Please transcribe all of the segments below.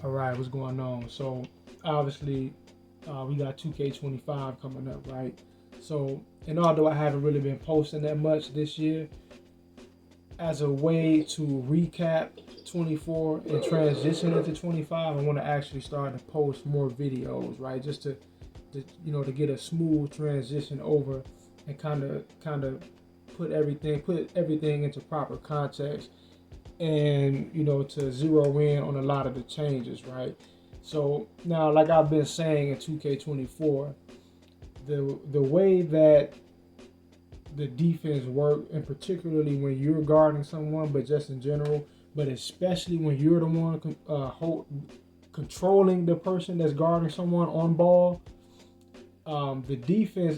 All right, what's going on? So obviously, we got 2K25 coming up, right? So, and although I haven't really been posting that much this year, as a way to recap 24 and transition into 25, I want to actually start to post more videos, right? Just to get a smooth transition over and kind of put everything into proper context, and to zero in on a lot of the changes, right? So now, like I've been saying in 2K24, the way that the defense work, and particularly when you're guarding someone, but just in general, but especially when you're the one controlling the person that's guarding someone on ball, the defense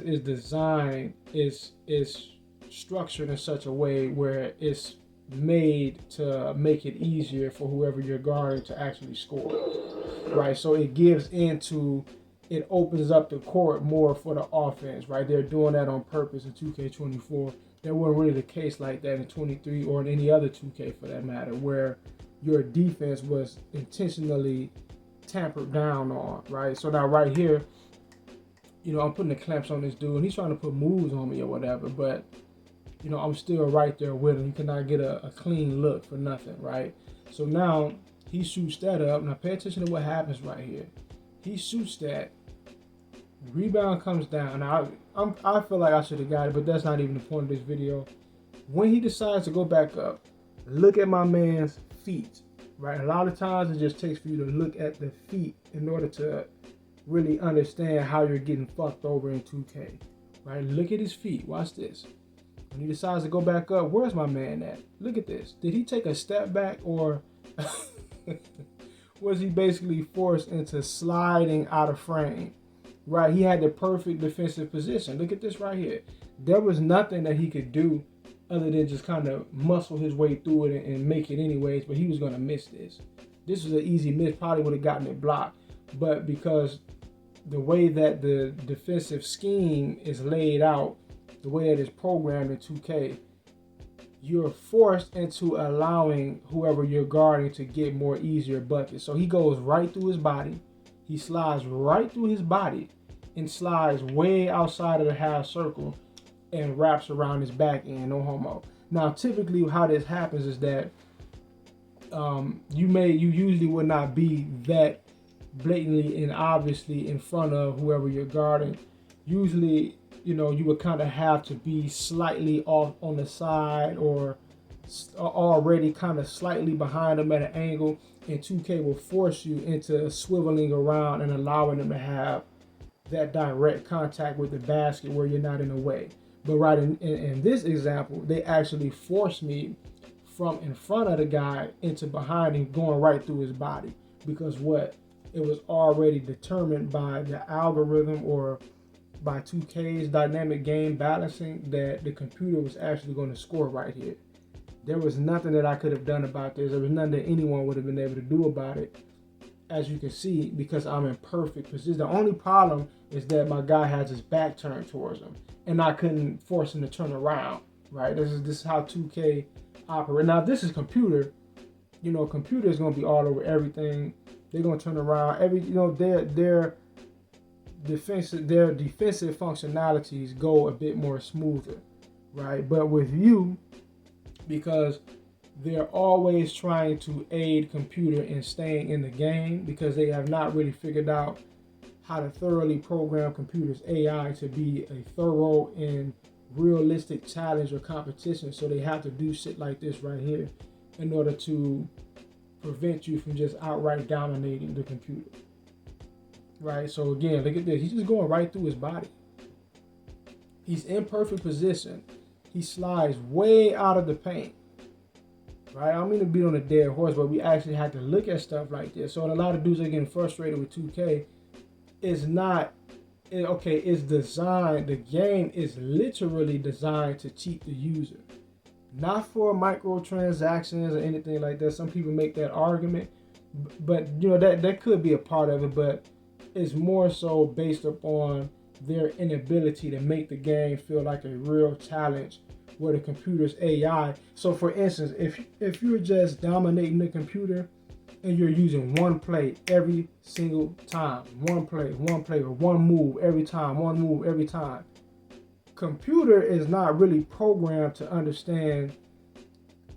is structured in such a way where it's made to make it easier for whoever you're guarding to actually score, right? So it opens up the court more for the offense, right? They're doing that on purpose in 2K24. That wasn't really the case like that in 23 or in any other 2K for that matter, where your defense was intentionally tampered down on, right? So now right here, I'm putting the clamps on this dude, and he's trying to put moves on me or whatever, but I'm still right there with him. He cannot get a clean look for nothing, right? So now he shoots that up. Now pay attention to what happens right here. He shoots that. Rebound comes down. Now I feel like I should have got it, but that's not even the point of this video. When he decides to go back up, look at my man's feet, right? A lot of times it just takes for you to look at the feet in order to really understand how you're getting fucked over in 2K, right? Look at his feet. Watch this. When he decides to go back up, where's my man at? Look at this. Did he take a step back, or was he basically forced into sliding out of frame? Right, he had the perfect defensive position. Look at this right here. There was nothing that he could do other than just kind of muscle his way through it and make it anyways, but he was going to miss this. This was an easy miss, probably would have gotten it blocked. But because the way that the defensive scheme is laid out, the way that it's programmed in 2K, you're forced into allowing whoever you're guarding to get more easier buckets. So he goes right through his body. He slides right through his body and slides way outside of the half circle and wraps around his back end, no homo. Now, typically how this happens is that you usually would not be that blatantly and obviously in front of whoever you're guarding. Usually, you would kind of have to be slightly off on the side or already kind of slightly behind them at an angle, and 2K will force you into swiveling around and allowing them to have that direct contact with the basket where you're not in the way. But right in this example, they actually forced me from in front of the guy into behind him, going right through his body, because it was already determined by the algorithm or by 2K's dynamic game balancing that the computer was actually going to score right here. There was nothing that I could have done about this. There was nothing that anyone would have been able to do about it, as you can see, because I'm in perfect position. The only problem is that my guy has his back turned towards him, and I couldn't force him to turn around, right? This is how 2K operates. Now, if this is computer, computer is going to be all over everything. They're going to turn around. Their defensive functionalities go a bit more smoother, right? But with you, because they're always trying to aid computer in staying in the game, because they have not really figured out how to thoroughly program computers AI to be a thorough and realistic challenge or competition. So they have to do shit like this right here in order to prevent you from just outright dominating the computer. Right, so again, look at this. He's just going right through his body. He's in perfect position. He slides way out of the paint. Right, I don't mean to beat on a dead horse, but we actually have to look at stuff like this. So a lot of dudes are getting frustrated with 2K. It's designed, the game is literally designed to cheat the user. Not for microtransactions or anything like that. Some people make that argument, but that could be a part of it, but it's more so based upon their inability to make the game feel like a real challenge where the computer's AI. So for instance, if you're just dominating the computer and you're using one play every single time. One play, or one move every time, one move every time. Computer is not really programmed to understand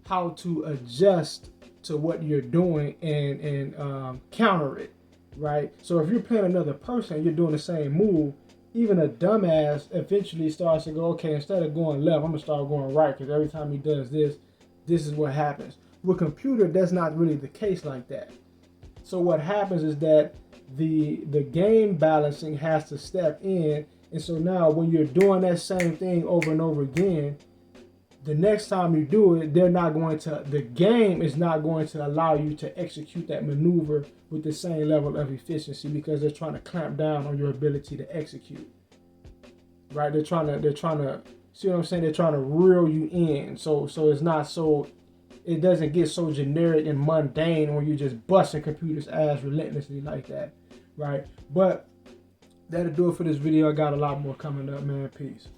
how to adjust to what you're doing and counter it, right? So if you're playing another person, you're doing the same move, even a dumbass eventually starts to go, okay, instead of going left, I'm gonna start going right, because every time he does this, this is what happens. With computer, that's not really the case like that. So what happens is that the game balancing has to step in, and so now when you're doing that same thing over and over again, the next time you do it, the game is not going to allow you to execute that maneuver with the same level of efficiency, because they're trying to clamp down on your ability to execute. Right? They're trying to see what I'm saying? They're trying to reel you in. So it's not so, it doesn't get so generic and mundane when you just busting computers' ass relentlessly like that. Right? But that'll do it for this video. I got a lot more coming up, man. Peace.